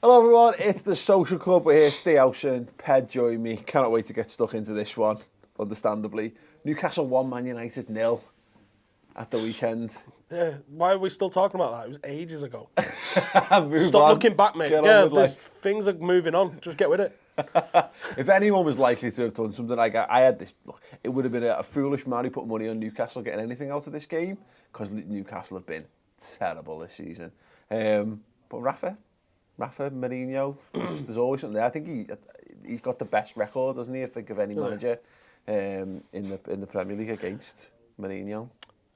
Hello everyone, it's the Social Club. We're here, Ste Ocean, Ped join me. Cannot wait to get stuck into this one, understandably. Newcastle 1, Man United 0 at the weekend. Yeah, why are we still talking about that? It was ages ago. Move Stop on. looking back, mate. Get Yeah, on with life. things are moving on. Just get with it. If anyone was likely to have done something like I had this, look, it would have been a foolish man who put money on Newcastle getting anything out of this game, because Newcastle have been terrible this season. But Rafa, Mourinho, there's always something there. I think he's got the best record, doesn't he? I think of any manager in the Premier League against Mourinho.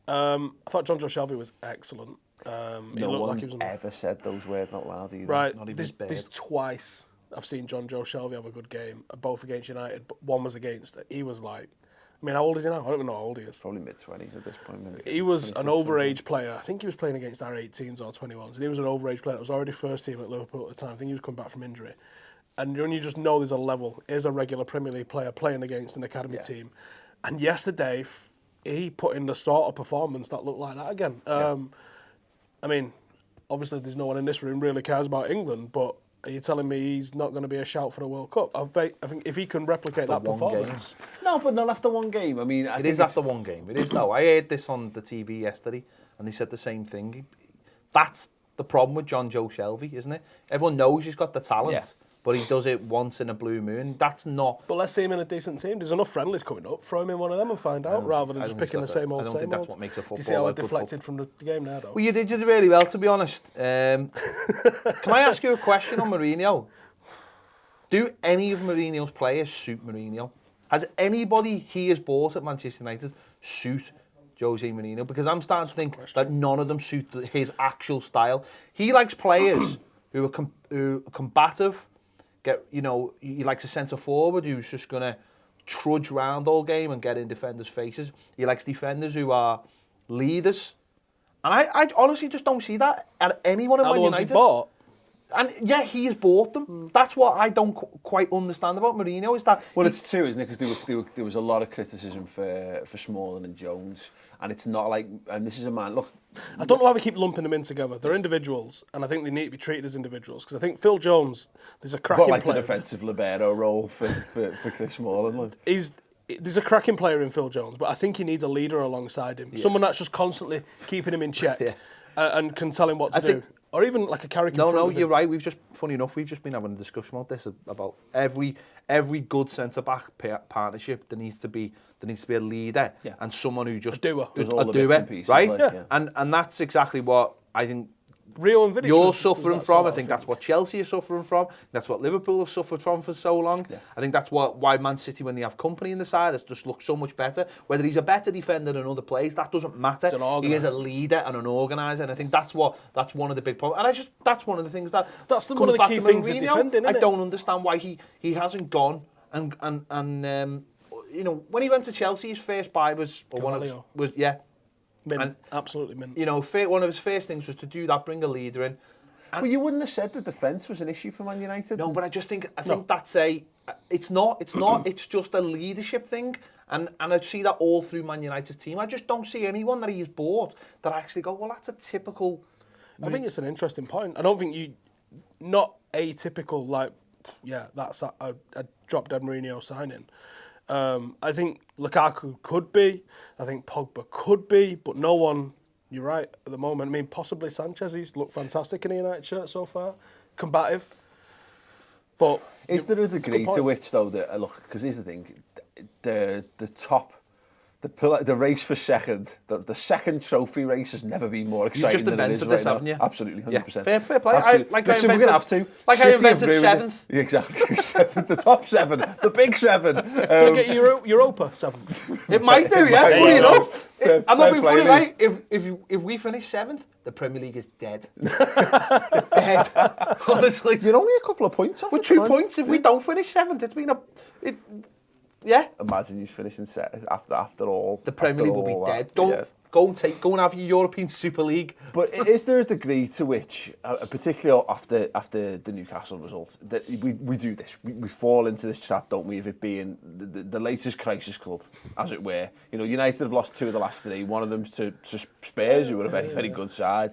I thought Jonjo Shelvey was excellent. No one's ever said those words out loud either. Right, Not even this twice I've seen Jonjo Shelvey have a good game, both against United, but one was against. He was like, I mean, how old is he now? I don't even know how old he is. Probably mid-20s at this point. Maybe. He was an overage player. I think he was playing against our 18s or 21s, and he was an overage player. It was already first team at Liverpool at the time. I think he was coming back from injury. And you just know there's a level. Here's a regular Premier League player playing against an academy team. And yesterday, he put in the sort of performance that looked like that again. I mean, obviously there's no one in this room really cares about England, but are you telling me he's not going to be a shout for the World Cup? I think if he can replicate that performance... No, but not after one game. I mean, it is after one game. It is, though. I heard this on the TV yesterday, and they said the same thing. That's the problem with Jonjo Shelvey, isn't it? Everyone knows he's got the talent, but he does it once in a blue moon. That's not... But let's see him in a decent team. There's enough friendlies coming up. Throw him in one of them and find out, rather than just picking the same old, I don't think that's what makes a footballer. You see how I deflected from the game now, though? Well, you did really well, to be honest. Can I ask you a question on Mourinho? Do any of Mourinho's players suit Mourinho? Has anybody he has bought at Manchester United suit Jose Mourinho? Because I'm starting to think that none of them suit his actual style. He likes players who are combative. He likes a centre forward who's just going to trudge around all game and get in defenders' faces. He likes defenders who are leaders. And I honestly just don't see that at anyone at Man United. He bought? And yeah, he has bought them. That's what I don't quite understand about Mourinho, is that... Well, it's two, isn't it? Because there was a lot of criticism for Smalling and Jones. And it's not like... And this is a man... Look... I don't know why we keep lumping them in together. They're individuals, and I think they need to be treated as individuals. Because I think Phil Jones, there's a cracking player... Got like the defensive libero role for Chris Smalling. There's a cracking player in Phil Jones, but I think he needs a leader alongside him. Yeah. Someone that's just constantly keeping him in check and can tell him what to do. Or even like a character. No, you're right. Funny enough, we've just been having a discussion about this, about every good centre-back partnership. There needs to be a leader and someone who just a doer, right? Like, And that's exactly what I think. Rio and Vidic You're suffering from. I think that's what Chelsea is suffering from. That's what Liverpool have suffered from for so long. Yeah. I think that's why Man City, when they have company in the side, it just looks so much better. Whether he's a better defender than other players, that doesn't matter. He is a leader and an organiser, and I think that's one of the big problems. And that's one of the things that's one of the key things in defending. Isn't I don't understand why he hasn't gone and when he went to Chelsea, his first buy was Mint. Absolutely mint. One of his first things was to do that, bring a leader in. Well, you wouldn't have said the defence was an issue for Man United. No, but I think that's it's not, it's just a leadership thing. And I see that all through Man United's team. I just don't see anyone that he's bought that I actually go, well, that's a typical... I think it's an interesting point. I don't think not atypical, like, that's a drop-dead Mourinho signing. I think Lukaku could be. I think Pogba could be, but no one. You're right at the moment. I mean, possibly Sanchez. He's looked fantastic in a United shirt so far, combative. But is there a degree to which, though, that look? Because here's the thing: the top. The race for second, the second trophy race has never been more exciting than it is right now. Haven't you? Absolutely, 100%. Fair play. Listen, we're going to have to. Like I invented seventh. Yeah, exactly. Seventh, the top seven, the big seven. Can get Europa seventh? It might do, yeah. Funny enough. I'm not being funny, right? If we finish seventh, the Premier League is dead. Dead. Honestly. You're only a couple of points off. With 2 points, if we don't finish seventh, it's been yeah. Imagine you finishing after all. The Premier League will be dead. Go and have your European Super League. But is there a degree to which, particularly after the Newcastle result, that we do this? We fall into this trap, don't we, of it being the latest crisis club, as it were. United have lost 2 of the last 3. One of them to Spurs, who were a very, very good side.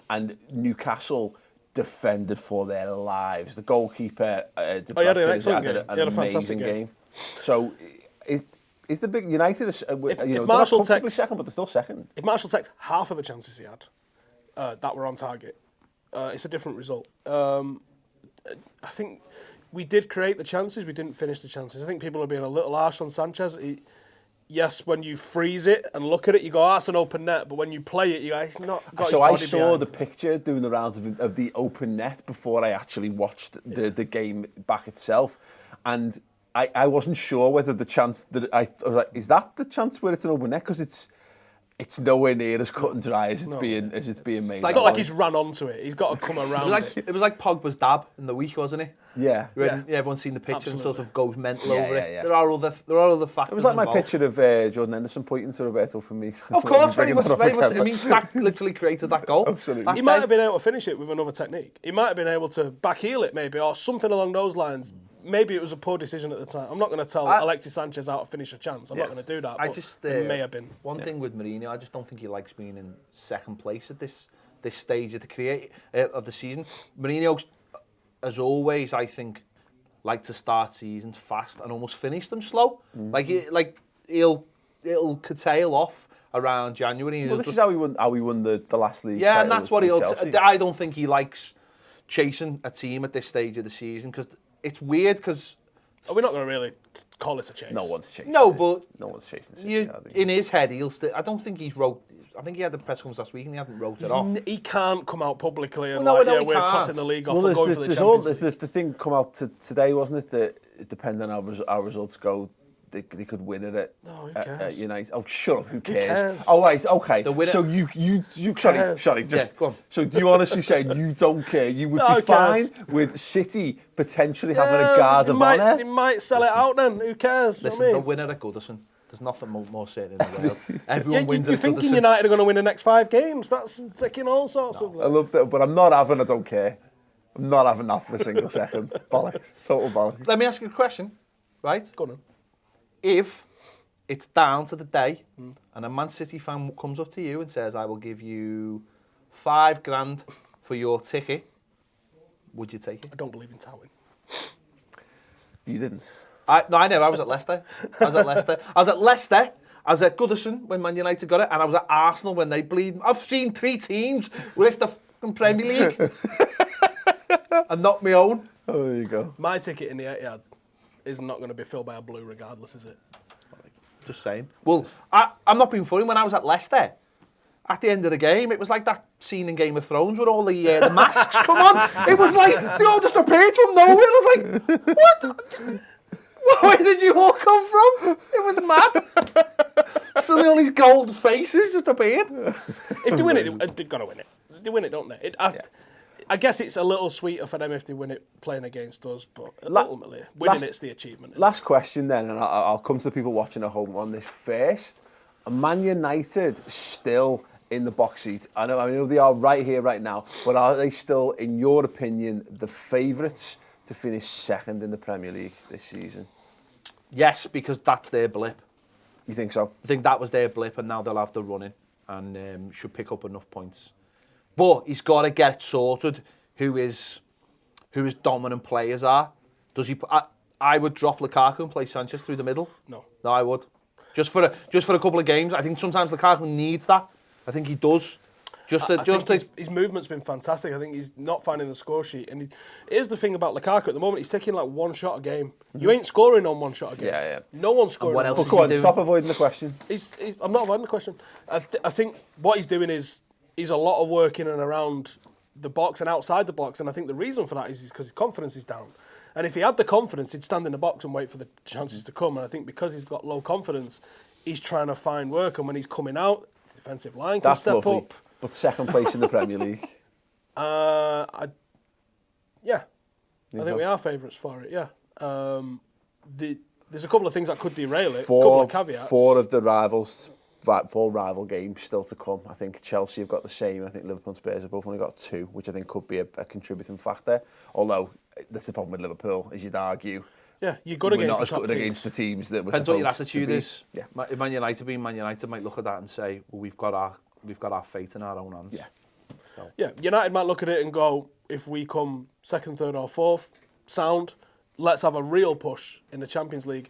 And Newcastle defended for their lives. The goalkeeper, he had an excellent game. an He had a amazing fantastic game. So, is the big United? If Marshall comfortably takes second, but they're still second. If Marshall takes half of the chances he had that were on target, it's a different result. I think we did create the chances, we didn't finish the chances. I think people are being a little harsh on Sanchez. Yes, when you freeze it and look at it, you go, that's an open net. But when you play it, you go, he's not got So his I body saw behind the picture doing the rounds of the open net before I actually watched the game back itself. And I wasn't sure whether the chance that I was like, is that the chance where it's an open net? Because it's nowhere near as cut and dry as it's being made. It's not like he's ran onto it. He's got to come around it was like Pogba's dab in the week, wasn't it? Yeah. Everyone's seen the picture and sort of goes mental over it. Yeah. There are other factors. It was like my involved. picture of Jordan Henderson pointing to Roberto for me. Of course, very much. I mean, that literally created that goal. Absolutely. He might have been able to finish it with another technique. He might have been able to back heel it maybe, or something along those lines. Maybe it was a poor decision at the time. I'm not going to tell Alexis Sanchez how to finish a chance. I'm not going to do that. It may have been. One thing with Mourinho, I just don't think he likes being in second place at this stage of the season. Mourinho, as always, I think, like to start seasons fast and almost finish them slow. It'll curtail off around January. Well, this is how he won the last league. Yeah, and that's what he'll. Chelsea. I don't think he likes chasing a team at this stage of the season because it's weird. Because we're not going to really call this a chase. No one's chasing. No, but no one's chasing. City, in his head, he'll still. I don't think he's wrote. I think he had the press conference last week and he hadn't wrote it off. He can't come out publicly and we're tossing the league off and going for the Champions League. The thing come out today, wasn't it? That depending on how results go, they could win it at United. Oh, shut up! Who cares? Oh, right, okay. So you sorry, just go on. So do you honestly say you don't care? You would be fine with City potentially having a guard of honour? They might sell it out then. Who cares? Listen, the winner at Goodison. There's nothing more certain in the world. Everyone wins. You're thinking United are going to win the next 5 games. That's taking all sorts of. I love that, but I'm not having. I don't care. I'm not having that for a single second. Bollocks. Total bollocks. Let me ask you a question. Right? Go on. If it's down to the day and a Man City fan comes up to you and says, I will give you $5,000 for your ticket, would you take it? I don't believe in touting. You didn't? No, I never. I was at Leicester. I was at Leicester. I was at Goodison when Man United got it, and I was at Arsenal when they bleed. I've seen 3 teams lift the fucking Premier League and not my own. Oh, there you go. My ticket in the Etihad is not going to be filled by a blue regardless, is it? Just saying. Well, I'm not being funny. When I was at Leicester, at the end of the game, it was like that scene in Game of Thrones with all the masks come on. It was like, they all just appeared from nowhere. I was like, what? Where did you all come from? It was mad. Suddenly all these gold faces just appeared. If they win it, they've got to win it. They win it, don't they? I guess it's a little sweeter for them if they win it playing against us, but ultimately, winning it's the achievement. Last question then, and I'll come to the people watching at home on this first. Are Man United still in the box seat? I know they are right here, right now, but are they still, in your opinion, the favourites to finish second in the Premier League this season? Yes, because that's their blip. You think so? I think that was their blip, and now they'll have the running and should pick up enough points. But he's got to get sorted who his dominant players are. Does he? I would drop Lukaku and play Sanchez through the middle. No, I would. Just for a couple of games. I think sometimes Lukaku needs that. I think he does. His movement's been fantastic. I think he's not finding the score sheet. And here's the thing about Lukaku at the moment. He's taking like 1 shot a game. You ain't scoring on 1 shot a game. Yeah. No one's scoring. What else? Well, go on, stop avoiding the question. I'm not avoiding the question. I think what he's doing is a lot of work in and around the box and outside the box. And I think the reason for that is because his confidence is down. And if he had the confidence, he'd stand in the box and wait for the chances to come. And I think because he's got low confidence, he's trying to find work. And when he's coming out, the defensive line can step up. But second place in the Premier League. I think we are favourites for it. Yeah. There's a couple of things that could derail it. A couple of caveats. 4 of the rivals. 4 rival games still to come. I think Chelsea have got the same. I think Liverpool and Spurs have both only got 2, which I think could be a contributing factor. Although that's the problem with Liverpool, as you'd argue. Yeah, you're good against the top teams. Against the teams that we're Depends what your attitude is. Yeah. Man United might look at that and say, well, we've got our fate in our own hands. Yeah. Yeah, United might look at it and go, if we come second, third or fourth, sound, let's have a real push in the Champions League.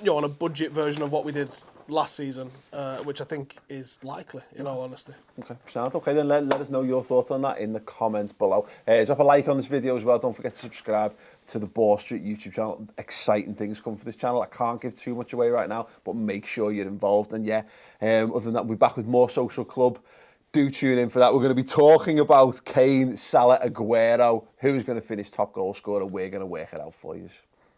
On a budget version of what we did last season, which I think is likely, in all honesty. Okay, sound. Okay, then let us know your thoughts on that in the comments below. Drop a like on this video as well. Don't forget to subscribe to the Ball Street YouTube channel. Exciting things come for this channel. I can't give too much away right now, but make sure you're involved. And yeah, other than that, we'll be back with more Social Club. Do tune in for that. We're going to be talking about Kane, Salah, Aguero, who's going to finish top goal scorer. We're going to work it out for you.